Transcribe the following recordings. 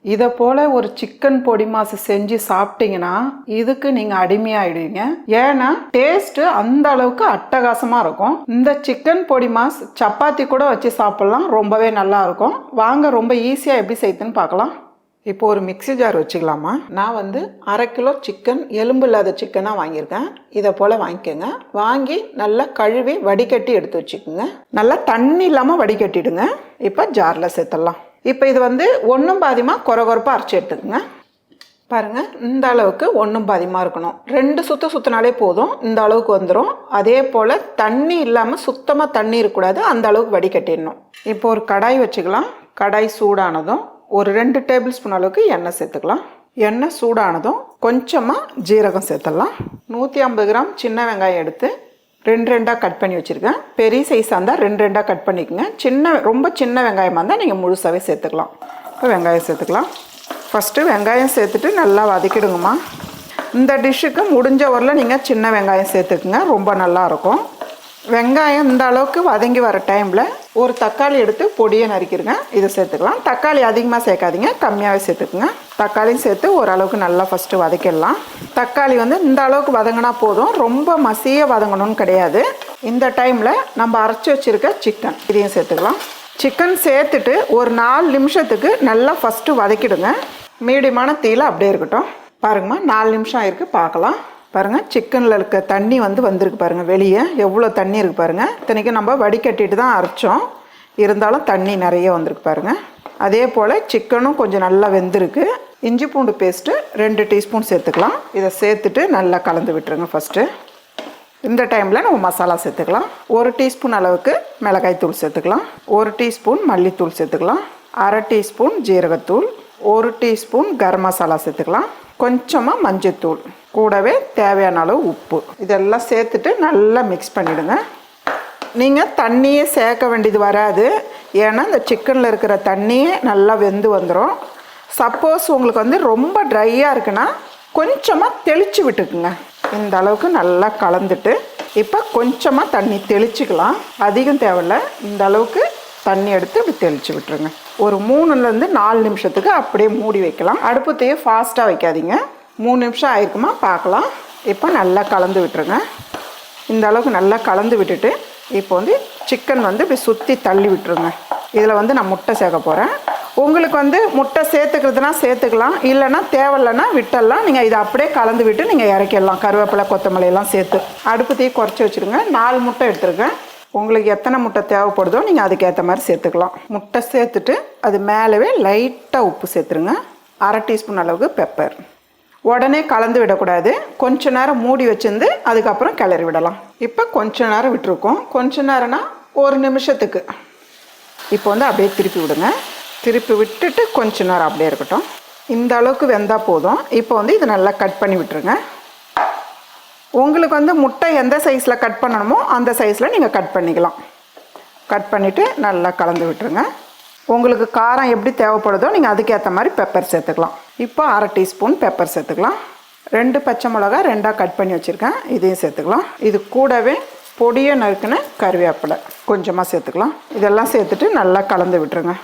இதை போல் ஒரு சிக்கன் பொடி மாசு செஞ்சு சாப்பிட்டீங்கன்னா இதுக்கு நீங்கள் அடிமையாயிடுவீங்க. ஏன்னா டேஸ்ட்டு அந்த அளவுக்கு அட்டகாசமாக இருக்கும். இந்த சிக்கன் பொடி மாஸ் சப்பாத்தி கூட வச்சு சாப்பிட்லாம், ரொம்பவே நல்லா இருக்கும். வாங்க ரொம்ப ஈஸியாக எப்படி செய்யுதுன்னு பார்க்கலாம். இப்போ ஒரு மிக்ஸி ஜார் வச்சுக்கலாமா. நான் 1/2 கிலோ சிக்கன், எலும்பு இல்லாத சிக்கனாக வாங்கியிருக்கேன். இதை போல் வாங்கிக்கோங்க. வாங்கி நல்லா கழுவி வடிகட்டி எடுத்து வச்சுக்கோங்க. நல்லா தண்ணி இல்லாமல் வடிகட்டிடுங்க. இப்போ ஜாரில் சேர்த்துடலாம். இப்போ இது ஒன்றும் பாதியமாக கொரகொரப்பாக அரைச்சி எடுத்துக்கோங்க. பாருங்கள், இந்த அளவுக்கு ஒன்றும் பாதியமாக இருக்கணும். 2 சுற்று சுற்றினாலே போதும், இந்த அளவுக்கு வந்துடும். அதே போல் தண்ணி இல்லாமல் சுத்தமாக தண்ணி இருக்கக்கூடாது, அந்த அளவுக்கு வடிகட்டிடணும். இப்போ ஒரு கடாய் வச்சுக்கலாம். கடாய் சூடானதும் ஒரு 2 டேபிள் ஸ்பூன் அளவுக்கு எண்ணெய் சேர்த்துக்கலாம். எண்ணெய் சூடானதும் கொஞ்சமாக ஜீரகம் சேர்த்துடலாம். 150 கிராம் சின்ன வெங்காயம் எடுத்து 2 கட் பண்ணி வச்சுருக்கேன். பெரிய சைஸாக இருந்தால் 2 கட் பண்ணிக்கோங்க. ரொம்ப சின்ன வெங்காயமாக இருந்தால் நீங்கள் முழுசாகவே சேர்த்துக்கலாம். இப்போ வெங்காயம் சேர்த்துக்கலாம். ஃபஸ்ட்டு வெங்காயம் சேர்த்துட்டு நல்லா வதக்கிடுங்கம்மா. இந்த டிஷ்ஷுக்கு முடிஞ்ச வரல நீங்கள் சின்ன வெங்காயம் சேர்த்துக்குங்க, ரொம்ப நல்லாயிருக்கும். வெங்காயம் இந்த அளவுக்கு வதங்கி வர டைமில் ஒரு தக்காளி எடுத்து பொடியை நறுக்கிடுங்க. இதை சேர்த்துக்கலாம். தக்காளி அதிகமாக சேர்க்காதீங்க, கம்மியாகவே சேர்த்துக்குங்க. தக்காளியும் சேர்த்து ஓரளவுக்கு நல்லா ஃபஸ்ட்டு வதக்கிடலாம். தக்காளி இந்த அளவுக்கு வதங்கினா போதும், ரொம்ப மசிய வதங்கணும்னு கிடையாது. இந்த டைமில் நம்ம அரைச்சி வச்சுருக்க சிக்கன் இதையும் சேர்த்துக்கலாம். சிக்கன் சேர்த்துட்டு ஒரு 4 நிமிஷத்துக்கு நல்லா ஃபஸ்ட்டு வதக்கிடுங்க. மீடியமான தீயில் அப்படியே இருக்கட்டும். பாருங்கம்மா, 4 நிமிஷம் ஆயிருக்கு, பார்க்கலாம். பாருங்கள், சிக்கனில் இருக்க தண்ணி வந்திருக்கு பாருங்கள். வெளியே எவ்வளோ தண்ணி இருக்குது பாருங்கள். இத்தனைக்கும் நம்ம வடிகட்டிட்டு தான் அரைச்சோம், இருந்தாலும் தண்ணி நிறைய வந்திருக்கு பாருங்கள். அதே போல் சிக்கனும் கொஞ்சம் நல்லா வெந்திருக்கு. இஞ்சி பூண்டு பேஸ்ட்டு 2 டீஸ்பூன் சேர்த்துக்கலாம். இதை சேர்த்துட்டு நல்லா கலந்து விட்டுருங்க. ஃபஸ்ட்டு இந்த டைமில் நம்ம மசாலா சேர்த்துக்கலாம். 1 டீஸ்பூன் அளவுக்கு மிளகாய் தூள் சேர்த்துக்கலாம். 1 டீஸ்பூன் மல்லித்தூள் சேர்த்துக்கலாம். 1/2 டீஸ்பூன் ஜீரகத்தூள், 1 டீஸ்பூன் கரம் மசாலா சேர்த்துக்கலாம். கொஞ்சமாக மஞ்சத்தூள், கூடவே தேவையான அளவு உப்பு, இதெல்லாம் சேர்த்துட்டு நல்லா மிக்ஸ் பண்ணிவிடுங்க. நீங்கள் தண்ணியே சேர்க்க வேண்டியது வராது, ஏன்னா இந்த சிக்கனில் இருக்கிற தண்ணியே நல்லா வெந்து வந்துடும். சப்போஸ் உங்களுக்கு ரொம்ப ட்ரையாக இருக்குன்னா கொஞ்சமாக தெளித்து விட்டுக்குங்க. இந்த அளவுக்கு நல்லா கலந்துட்டு இப்போ கொஞ்சமாக தண்ணி தெளிச்சிக்கலாம். அதிகம் தேவையில்ல, இந்த அளவுக்கு தண்ணி எடுத்து இப்படி தெளித்து விட்டுருங்க. ஒரு 3லேருந்து 4 நிமிஷத்துக்கு அப்படியே மூடி வைக்கலாம். அடுப்பத்தையே ஃபாஸ்ட்டாக வைக்காதீங்க. 3 நிமிஷம் ஆயிருக்குமா, பார்க்கலாம். இப்போ நல்லா கலந்து விட்டுருங்க. இந்த அளவுக்கு நல்லா கலந்து விட்டுட்டு இப்போ சிக்கன் இப்படி சுற்றி தள்ளி விட்டுருங்க. இதில் நான் முட்டை சேர்க்க போகிறேன். உங்களுக்கு முட்டை சேர்த்துக்கிறதுனா சேர்த்துக்கலாம், இல்லைன்னா தேவையில்லைன்னா விட்டுடலாம். நீங்கள் இதை அப்படியே கலந்து விட்டு நீங்கள் இறக்கிடலாம். கருவேப்பிலை, கொத்தமல்லி எல்லாம் சேர்த்து அடுப்பத்தையே குறைச்சி வச்சுருங்க. 4 முட்டை எடுத்துருக்கேன். உங்களுக்கு எத்தனை முட்டை தேவைப்படுதோ நீங்கள் அதுக்கேற்ற மாதிரி சேர்த்துக்கலாம். முட்டை சேர்த்துட்டு அது மேலவே லைட்டாக உப்பு சேர்த்துருங்க. 1/2 டீஸ்பூன் அளவுக்கு பெப்பர். உடனே கலந்து விடக்கூடாது, கொஞ்ச நேரம் மூடி வச்சிருந்து அதுக்கப்புறம் கிளறி விடலாம். இப்போ கொஞ்ச நேரம் விட்டுருக்கோம். கொஞ்ச நேரம்னா 1 நிமிஷத்துக்கு. இப்போ அப்படியே திருப்பி விடுங்க. திருப்பி விட்டுட்டு கொஞ்ச நேரம் அப்படியே இருக்கட்டும். இந்த அளவுக்கு வெந்தால் போதும். இப்போ இதை நல்லா கட் பண்ணி விட்டுருங்க. உங்களுக்கு முட்டை எந்த சைஸில் கட் பண்ணணுமோ அந்த சைஸில் நீங்கள் கட் பண்ணிக்கலாம். கட் பண்ணிவிட்டு நல்லா கலந்து விட்டுருங்க. உங்களுக்கு காரம் எப்படி தேவைப்படுதோ நீங்கள் அதுக்கேற்ற மாதிரி பெப்பர் சேர்த்துக்கலாம். இப்போ 1/2 டீஸ்பூன் பெப்பர் சேர்த்துக்கலாம். 2 பச்சை மிளகா 2 கட் பண்ணி வச்சுருக்கேன், இதையும் சேர்த்துக்கலாம். இது கூடவே பொடியை நறுக்கின கருவேப்பிலை கொஞ்சமாக சேர்த்துக்கலாம். இதெல்லாம் சேர்த்துட்டு நல்லா கலந்து விட்டுருங்க.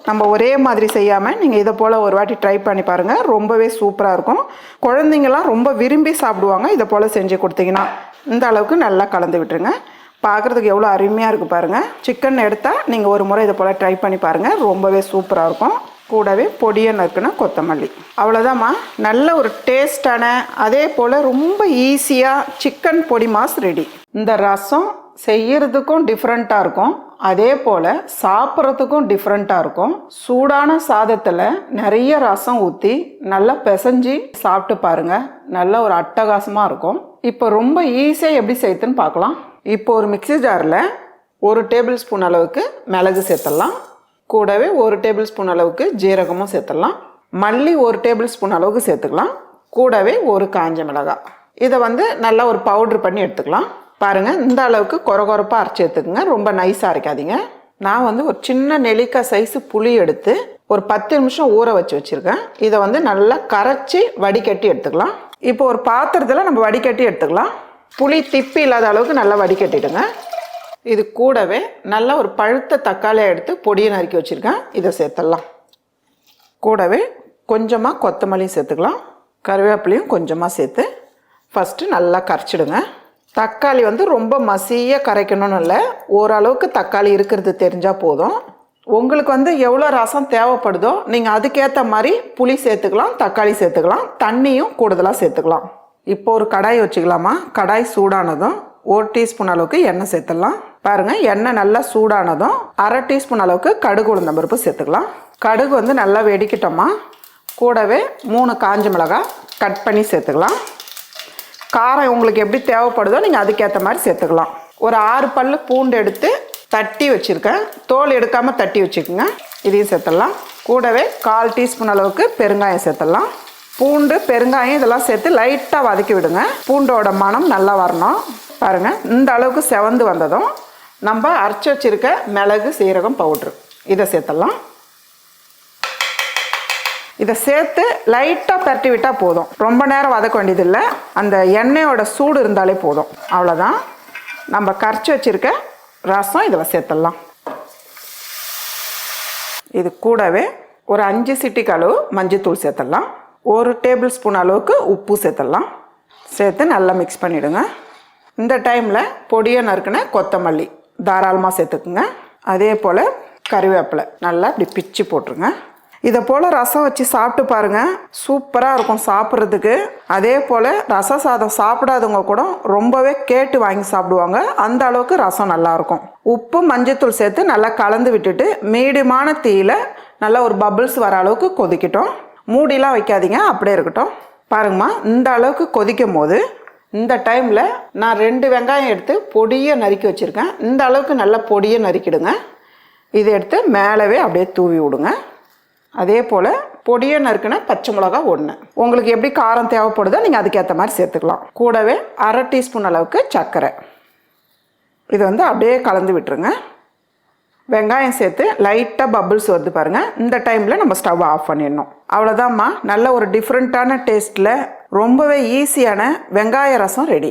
நம்ம ஒரே மாதிரி செய்யாமல் நீங்கள் இதை போல் ஒரு வாட்டி ட்ரை பண்ணி பாருங்கள், ரொம்பவே சூப்பராக இருக்கும். குழந்தைங்களாம் ரொம்ப விரும்பி சாப்பிடுவாங்க இதை போல் செஞ்சு கொடுத்தீங்கன்னா. இந்த அளவுக்கு நல்லா கலந்து விட்டுருங்க. பார்க்குறதுக்கு எவ்வளோ அருமையாக இருக்குது பாருங்கள். சிக்கன் எடுத்தால் நீங்கள் ஒரு முறை இதை போல் ட்ரை பண்ணி பாருங்கள், ரொம்பவே சூப்பராக இருக்கும். கூடவே பொடியை நறுக்குன்னா கொத்தமல்லி. அவ்வளோதாம்மா, நல்ல ஒரு டேஸ்டான அதே போல் ரொம்ப ஈஸியாக சிக்கன் பொடி மாஸ் ரெடி. இந்த ரசம் செய்யறதுக்கும் டிஃப்ரெண்ட்டாக இருக்கும், அதே போல் சாப்பிட்றதுக்கும் டிஃப்ரெண்ட்டாக இருக்கும். சூடான சாதத்தில் நிறைய ரசம் ஊற்றி நல்லா பிசைஞ்சி சாப்பிட்டு பாருங்கள், நல்ல ஒரு அட்டகாசமாக இருக்கும். இப்போ ரொம்ப ஈஸியாக எப்படி செய்யுதுன்னு பார்க்கலாம். இப்போ ஒரு மிக்ஸி ஜாரில் 1 டேபிள் ஸ்பூன் அளவுக்கு மிளகு சேர்த்துடலாம். கூடவே 1 டேபிள் ஸ்பூன் அளவுக்கு ஜீரகமும் சேர்த்துடலாம். மல்லி 1 டேபிள் ஸ்பூன் அளவுக்கு சேர்த்துக்கலாம். கூடவே 1 காஞ்ச மிளகாய். இதை நல்லா ஒரு பவுட்ரு பண்ணி எடுத்துக்கலாம். பாருங்கள், இந்த அளவுக்கு கொரகொரப்பாக அரைச்சி எடுத்துக்கோங்க, ரொம்ப நைஸாக அரைக்காதீங்க. நான் ஒரு சின்ன நெல்லிக்காய் சைஸு புளி எடுத்து ஒரு 10 நிமிஷம் ஊற வச்சுருக்கேன். இதை நல்லா கரைச்சி வடிகட்டி எடுத்துக்கலாம். இப்போ ஒரு பாத்திரத்தில் நம்ம வடிகட்டி எடுத்துக்கலாம். புளி திப்பி இல்லாத அளவுக்கு நல்லா வடிகட்டிடுங்க. இது கூடவே நல்லா ஒரு பழுத்த தக்காளியை எடுத்து பொடியை நறுக்கி வச்சுருக்கேன், இதை சேர்த்துடலாம். கூடவே கொஞ்சமாக கொத்தமல்லி சேர்த்துக்கலாம். கருவேப்பிலையும் கொஞ்சமாக சேர்த்து ஃபஸ்ட்டு நல்லா கரைச்சிடுங்க. தக்காளி வந்து ரொம்ப மசியாக கரைக்கணும்னு இல்லை, ஓரளவுக்கு தக்காளி இருக்கிறது தெரிஞ்சால் போதும். உங்களுக்கு வந்து எவ்வளோ ரசம் தேவைப்படுதோ நீங்கள் அதுக்கேற்ற மாதிரி புளி சேர்த்துக்கலாம், தக்காளி சேர்த்துக்கலாம், தண்ணியும் கூடுதலாக சேர்த்துக்கலாம். இப்போ ஒரு கடாய் வச்சுக்கலாமா. கடாய் சூடானதும் 1 டீஸ்பூன் அளவுக்கு எண்ணெய் சேர்த்துடலாம். பாருங்கள், எண்ணெய் நல்லா சூடானதும் 1/2 டீஸ்பூன் அளவுக்கு கடுகு உளுந்தம் பருப்பு சேர்த்துக்கலாம். கடுகு வந்து நல்லா வெடிக்கிட்டோமா. கூடவே 3 காஞ்ச மிளகாய் கட் பண்ணி சேர்த்துக்கலாம். காரம் உங்களுக்கு எப்படி தேவைப்படுதோ நீங்கள் அதுக்கேற்ற மாதிரி சேர்த்துக்கலாம். ஒரு 6 பல்லு பூண்டு எடுத்து தட்டி வச்சுருக்கேன், தோல் எடுக்காமல் தட்டி வச்சுக்கோங்க. இதையும் சேர்த்துடலாம். கூடவே 1/4 டீஸ்பூன் அளவுக்கு பெருங்காயம் சேர்த்துடலாம். பூண்டு பெருங்காயம் இதெல்லாம் சேர்த்து லைட்டாக வதக்கி விடுங்க. பூண்டோட மனம் நல்லா வரணும். பாருங்கள், இந்த அளவுக்கு செவந்து வந்ததும் நம்ம அரைச்சி வச்சுருக்க மிளகு சீரகம் பவுட்ரு இதை சேர்த்துடலாம். இதை சேர்த்து லைட்டாக பரட்டி விட்டால் போதும். ரொம்ப நேரம் வதக்க வேண்டியதில்லை, அந்த எண்ணெயோட சூடு இருந்தாலே போதும். அவ்வளோதான். நம்ம கரைச்சி வச்சுருக்க ரசம் இதில் சேர்த்துடலாம். இது கூடவே ஒரு 5 சிட்டிக்கு அளவு மஞ்சத்தூள் சேர்த்துடலாம். 1 டேபிள் ஸ்பூன் அளவுக்கு உப்பு சேர்த்துடலாம். சேர்த்து நல்லா மிக்ஸ் பண்ணிவிடுங்க. இந்த டைமில் பொடியை நறுக்கின கொத்தமல்லி தாராளமாக சேர்த்துக்குங்க. அதே போல் கறிவேப்பிலை நல்லா இப்படி பிச்சு போட்டுருங்க. இதை போல் ரசம் வச்சு சாப்பிட்டு பாருங்கள், சூப்பராக இருக்கும் சாப்பிட்றதுக்கு. அதே போல் ரச சாதம் சாப்பிடாதவங்க கூட ரொம்பவே கேட்டு வாங்கி சாப்பிடுவாங்க, அந்த அளவுக்கு ரசம் நல்லாயிருக்கும். உப்பு மஞ்சத்தூள் சேர்த்து நல்லா கலந்து விட்டுட்டு மீடியமான தீயில் நல்லா ஒரு பபிள்ஸ் வர அளவுக்கு கொதிக்கட்டும். மூடிலாம் வைக்காதீங்க, அப்படியே இருக்கட்டும். பாருங்கம்மா, இந்த அளவுக்கு கொதிக்கும் போது இந்த டைமில் நான் 2 வெங்காயம் எடுத்து பொடியை நறுக்கி வச்சுருக்கேன். இந்த அளவுக்கு நல்லா பொடியை நறுக்கிடுங்க. இதை எடுத்து மேலவே அப்படியே தூவி விடுங்க. அதே போல் பொடியை நறுக்கின பச்சை மிளகா 1. உங்களுக்கு எப்படி காரம் தேவைப்படுதோ நீங்கள் அதுக்கேற்ற மாதிரி சேர்த்துக்கலாம். கூடவே 1/2 டீஸ்பூன் அளவுக்கு சர்க்கரை. இது வந்து அப்படியே கலந்து விட்டுருங்க. வெங்காயம் சேர்த்து லைட்டாக பபிள்ஸ் வருது பாருங்கள். இந்த டைமில் நம்ம ஸ்டவ் ஆஃப் பண்ணிடணும். அவ்வளோதாம்மா, நல்ல ஒரு டிஃப்ரெண்ட்டான டேஸ்ட்டில் ரொம்பவே ஈஸியான வெங்காய ரசம் ரெடி.